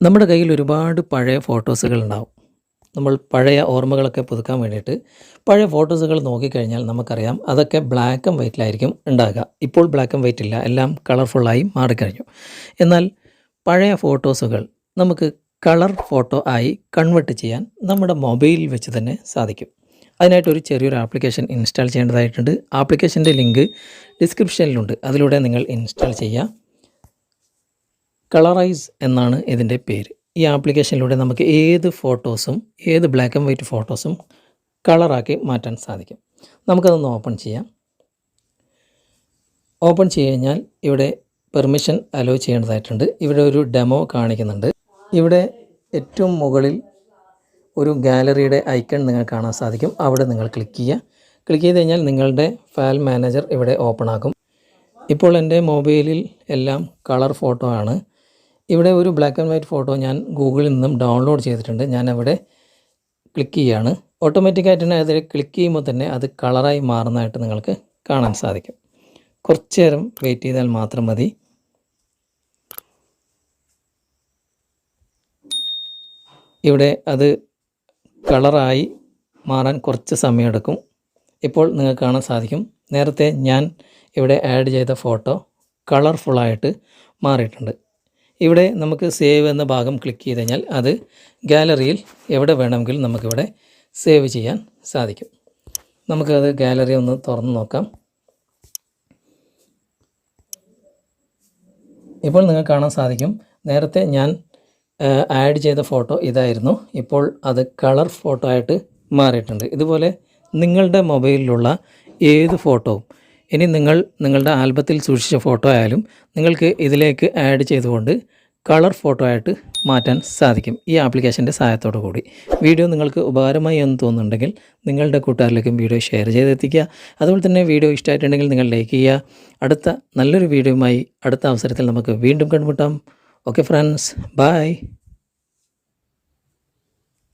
നമ്മുടെ കയ്യിൽ ഒരുപാട് പഴയ ഫോട്ടോസുകൾ ഉണ്ടാവും. നമ്മൾ പഴയ ഓർമ്മകളൊക്കെ പുതുക്കാൻ വേണ്ടിയിട്ട് പഴയ ഫോട്ടോസുകൾ നോക്കിക്കഴിഞ്ഞാൽ നമുക്കറിയാം അതൊക്കെ ബ്ലാക്ക് ആൻഡ് വൈറ്റിലായിരിക്കും ഉണ്ടാകുക. ഇപ്പോൾ ബ്ലാക്ക് ആൻഡ് വൈറ്റ് ഇല്ല, എല്ലാം കളർഫുള്ളായി മാറിക്കഴിഞ്ഞു. എന്നാൽ പഴയ ഫോട്ടോസുകൾ നമുക്ക് കളർ ഫോട്ടോ ആയി കൺവേർട്ട് ചെയ്യാൻ നമ്മുടെ മൊബൈലിൽ വെച്ച് തന്നെ സാധിക്കും. അതിനായിട്ടൊരു ചെറിയൊരു ആപ്ലിക്കേഷൻ ഇൻസ്റ്റാൾ ചെയ്യേണ്ടതായിട്ടുണ്ട്. ആപ്ലിക്കേഷൻ്റെ ലിങ്ക് ഡിസ്ക്രിപ്ഷനിലുണ്ട്. അതിലൂടെ നിങ്ങൾ ഇൻസ്റ്റാൾ ചെയ്യുക. കളറൈസ് എന്നാണ് ഇതിൻ്റെ പേര്. ഈ ആപ്ലിക്കേഷനിലൂടെ നമുക്ക് ഏത് ഫോട്ടോസും ഏത് ബ്ലാക്ക് ആൻഡ് വൈറ്റ് ഫോട്ടോസും കളറാക്കി മാറ്റാൻ സാധിക്കും. നമുക്കതൊന്ന് ഓപ്പൺ ചെയ്യാം. ഓപ്പൺ ചെയ്ത് കഴിഞ്ഞാൽ ഇവിടെ പെർമിഷൻ അലോ ചെയ്യേണ്ടതായിട്ടുണ്ട്. ഇവിടെ ഒരു ഡെമോ കാണിക്കുന്നുണ്ട്. ഇവിടെ ഏറ്റവും മുകളിൽ ഒരു ഗാലറിയുടെ ഐക്കൺ നിങ്ങൾക്ക് കാണാൻ സാധിക്കും. അവിടെ നിങ്ങൾ ക്ലിക്ക് ചെയ്യുക. ക്ലിക്ക് ചെയ്ത് കഴിഞ്ഞാൽ നിങ്ങളുടെ ഫയൽ മാനേജർ ഇവിടെ ഓപ്പൺ ആകും. ഇപ്പോൾ എൻ്റെ മൊബൈലിൽ എല്ലാം കളർ ഫോട്ടോ ആണ്. ഇവിടെ ഒരു ബ്ലാക്ക് ആൻഡ് വൈറ്റ് ഫോട്ടോ ഞാൻ ഗൂഗിളിൽ നിന്നും ഡൗൺലോഡ് ചെയ്തിട്ടുണ്ട്. ഞാൻ അവിടെ ക്ലിക്ക് ചെയ്യുകയാണ്. ഓട്ടോമാറ്റിക്കായിട്ട് തന്നെ അതിൽ ക്ലിക്ക് ചെയ്യുമ്പോൾ തന്നെ അത് കളറായി മാറുന്നതായിട്ട് നിങ്ങൾക്ക് കാണാൻ സാധിക്കും. കുറച്ച് നേരം വെയിറ്റ് ചെയ്താൽ മാത്രം മതി. ഇവിടെ അത് കളറായി മാറാൻ കുറച്ച് സമയമെടുക്കും. ഇപ്പോൾ നിങ്ങൾക്ക് കാണാൻ സാധിക്കും നേരത്തെ ഞാൻ ഇവിടെ ആഡ് ചെയ്ത ഫോട്ടോ കളർഫുള്ളായിട്ട് മാറിയിട്ടുണ്ട്. ഇവിടെ നമുക്ക് സേവ് എന്ന ഭാഗം ക്ലിക്ക് ചെയ്ത് കഴിഞ്ഞാൽ അത് ഗാലറിയിൽ എവിടെ വേണമെങ്കിലും നമുക്കിവിടെ സേവ് ചെയ്യാൻ സാധിക്കും. നമുക്കത് ഗാലറി ഒന്ന് തുറന്ന് നോക്കാം. ഇപ്പോൾ നിങ്ങൾക്ക് കാണാൻ സാധിക്കും നേരത്തെ ഞാൻ ആഡ് ചെയ്ത ഫോട്ടോ ഇതായിരുന്നു. ഇപ്പോൾ അത് കളർ ഫോട്ടോ ആയിട്ട് മാറിയിട്ടുണ്ട്. ഇതുപോലെ നിങ്ങളുടെ മൊബൈലിലുള്ള ഏത് ഫോട്ടോവും ഇനി നിങ്ങളുടെ ആൽബത്തിൽ സൂക്ഷിച്ച ഫോട്ടോ ആയാലും നിങ്ങൾക്ക് ഇതിലേക്ക് ആഡ് ചെയ്തുകൊണ്ട് കളർ ഫോട്ടോ ആയിട്ട് മാറ്റാൻ സാധിക്കും ഈ ആപ്ലിക്കേഷൻ്റെ സഹായത്തോടു കൂടി. വീഡിയോ നിങ്ങൾക്ക് ഉപകാരമായി എന്ന് തോന്നുന്നുണ്ടെങ്കിൽ നിങ്ങളുടെ കൂട്ടുകാരിലേക്കും വീഡിയോ ഷെയർ ചെയ്തെത്തിക്കുക. അതുപോലെ തന്നെ വീഡിയോ ഇഷ്ടമായിട്ടുണ്ടെങ്കിൽ നിങ്ങൾ ലൈക്ക് ചെയ്യുക. അടുത്ത നല്ലൊരു വീഡിയോയുമായി അടുത്ത അവസരത്തിൽ നമുക്ക് വീണ്ടും കണ്ടുമുട്ടാം. Okay friends, by.